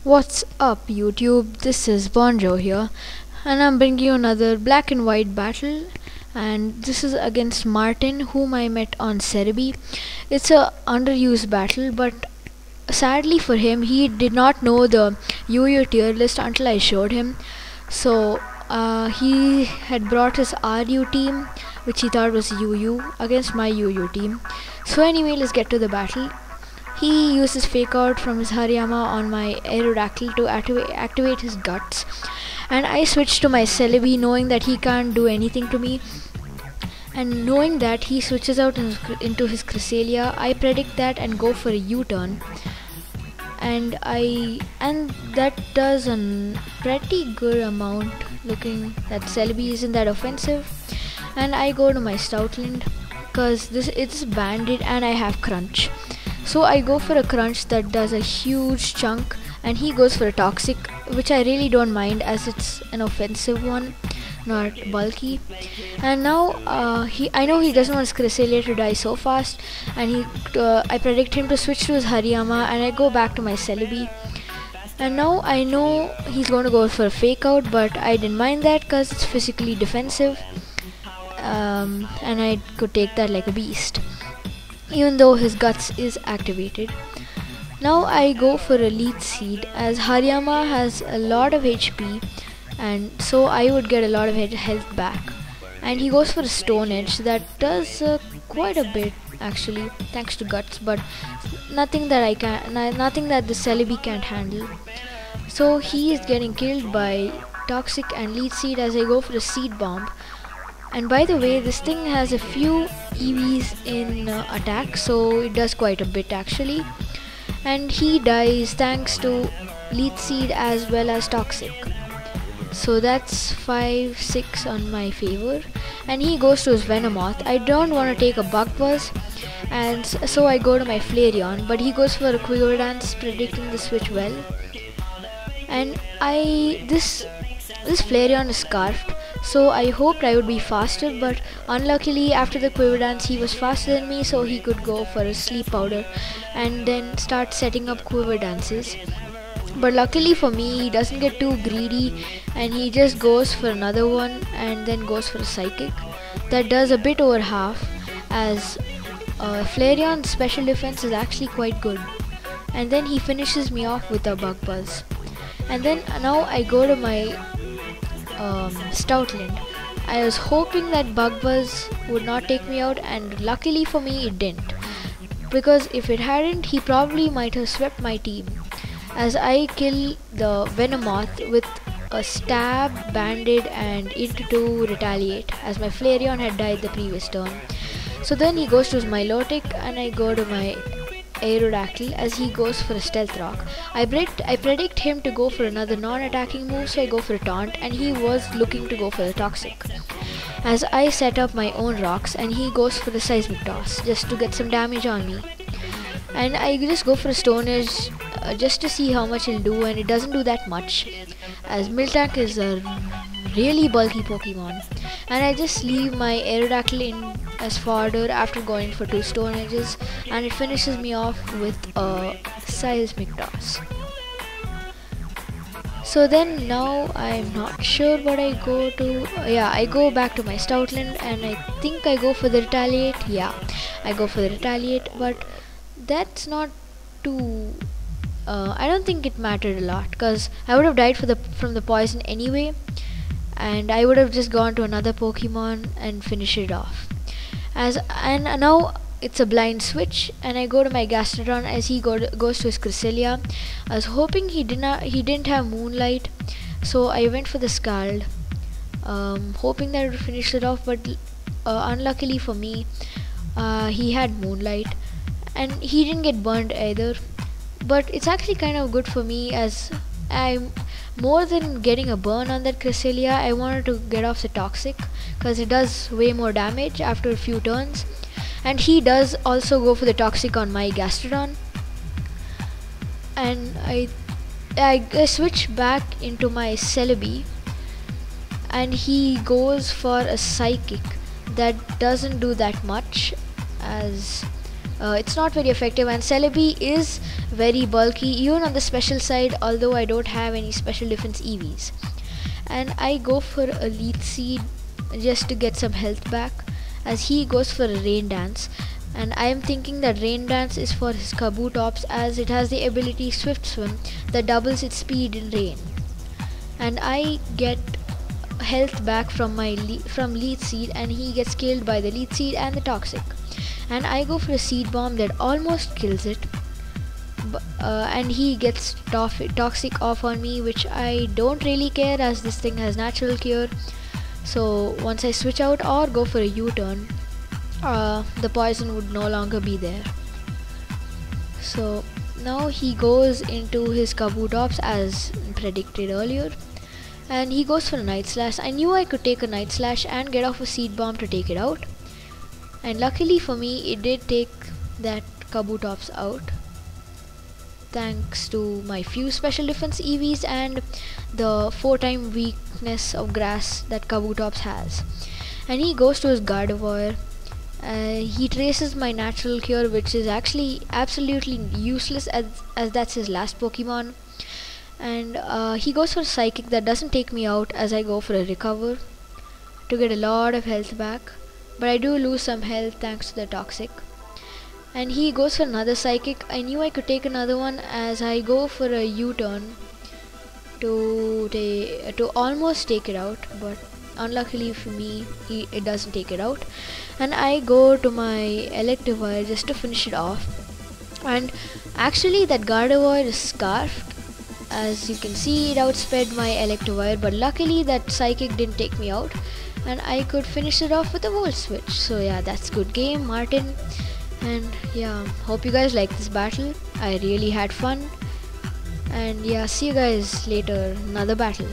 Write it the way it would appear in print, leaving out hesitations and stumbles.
What's up, YouTube? This is Bonjo here, and I'm bringing you another black and white battle. And this is against Martin, whom I met on Cerebi. It's a underused battle, but sadly for him, he did not know the UU tier list until I showed him. So he had brought his RU team, which he thought was UU, against my UU team. So anyway, let's get to the battle. He uses fake out from his Hariyama on my Aerodactyl to activate his guts, and I switch to my Celebi knowing that he can't do anything to me, and knowing that he switches out into his Cresselia. I predict that and go for a U-turn, and that does a pretty good amount, looking that Celebi isn't that offensive, and I go to my Stoutland because it's banded and I have Crunch. So I go for a Crunch that does a huge chunk, and he goes for a Toxic, which I really don't mind as it's an offensive one, not bulky. And now I know he doesn't want his Cresselia to die so fast, and I predict him to switch to his Hariyama, and I go back to my Celebi. And now I know he's going to go for a fake out, but I didn't mind that because it's physically defensive, and I could take that like a beast, even though his guts is activated. Now I go for a lead seed as Hariyama has a lot of HP, and so I would get a lot of health back. And he goes for a Stone Edge that does quite a bit actually, thanks to guts, but nothing that the Celebi can't handle. So he is getting killed by Toxic and lead seed as I go for a Seed Bomb. And by the way, this thing has a few EVs in attack, so it does quite a bit actually. And he dies thanks to lead seed as well as Toxic. So that's 5-6 on my favor. And he goes to his Venomoth. I don't want to take a Bug Buzz, and so I go to my Flareon, but he goes for a Quiver Dance, predicting the switch well. And this Flareon is scarfed, so I hoped I would be faster, but unluckily after the Quiver Dance he was faster than me, so he could go for a Sleep Powder and then start setting up Quiver Dances. But luckily for me, he doesn't get too greedy, and he just goes for another one and then goes for a Psychic that does a bit over half, as Flareon's special defense is actually quite good. And then he finishes me off with a Bug Buzz. And then now I go to my Stoutland. I was hoping that Bug Buzz would not take me out, and luckily for me it didn't, because if it hadn't, he probably might have swept my team, as I kill the Venomoth with a Stab, Banded and into 2 Retaliate, as my Flareon had died the previous turn. So then he goes to his Milotic, and I go to my Aerodactyl as he goes for a Stealth Rock. I predict him to go for another non-attacking move, so I go for a Taunt, and he was looking to go for a Toxic, as I set up my own rocks, and he goes for a Seismic Toss just to get some damage on me. And I just go for a Stone Edge just to see how much he'll do, and it doesn't do that much, as Miltank is a really bulky Pokemon. And I just leave my Aerodactyl in as fodder after going for 2 Stone Edges, and it finishes me off with a Seismic Toss. So then now I'm not sure what I go to. I go back to my Stoutland, and I think I go for the Retaliate. Yeah, I go for the Retaliate, but that's not too I don't think it mattered a lot, because I would have died from the poison anyway, and I would have just gone to another Pokemon and finished it off. And now it's a blind switch, and I go to my Gastrodon as he goes to his Cresselia. I was hoping he didn't have Moonlight, so I went for the Scald, hoping that it would finish it off, but unluckily for me, he had Moonlight, and he didn't get burned either. But it's actually kind of good for me, as I'm more than getting a burn on that Cresselia, I wanted to get off the Toxic because it does way more damage after a few turns, and he does also go for the Toxic on my Gastrodon. And I switch back into my Celebi, and he goes for a Psychic that doesn't do that much, as It's not very effective, and Celebi is very bulky even on the special side, although I don't have any special defense EVs. And I go for a Leech Seed just to get some health back, as he goes for a Rain Dance. And I am thinking that Rain Dance is for his Kabutops, as it has the ability Swift Swim that doubles its speed in rain. And I get health back from from Leech Seed, and he gets killed by the Leech Seed and the Toxic. And I go for a Seed Bomb that almost kills it, and he gets Toxic off on me, which I don't really care as this thing has natural cure. So once I switch out or go for a U-turn, the poison would no longer be there. So now he goes into his Kabutops as predicted earlier, and he goes for a Night Slash. I knew I could take a Night Slash and get off a Seed Bomb to take it out, and luckily for me it did take that Kabutops out, thanks to my few special defense EVs and the 4-time weakness of grass that Kabutops has. And he goes to his Gardevoir. He traces my natural cure, which is actually absolutely useless as that's his last Pokemon. And he goes for a Psychic that doesn't take me out, as I go for a Recover to get a lot of health back, but I do lose some health thanks to the Toxic. And he goes for another Psychic. I knew I could take another one, as I go for a U-turn to almost take it out, but unluckily for me it doesn't take it out. And I go to my Electivire just to finish it off, and actually that Gardevoir is scarfed. As you can see, it outsped my Electivire, but luckily that Psychic didn't take me out, and I could finish it off with a Volt Switch. So yeah, that's good game, Martin. And yeah, hope you guys like this battle. I really had fun, and yeah, see you guys later, another battle.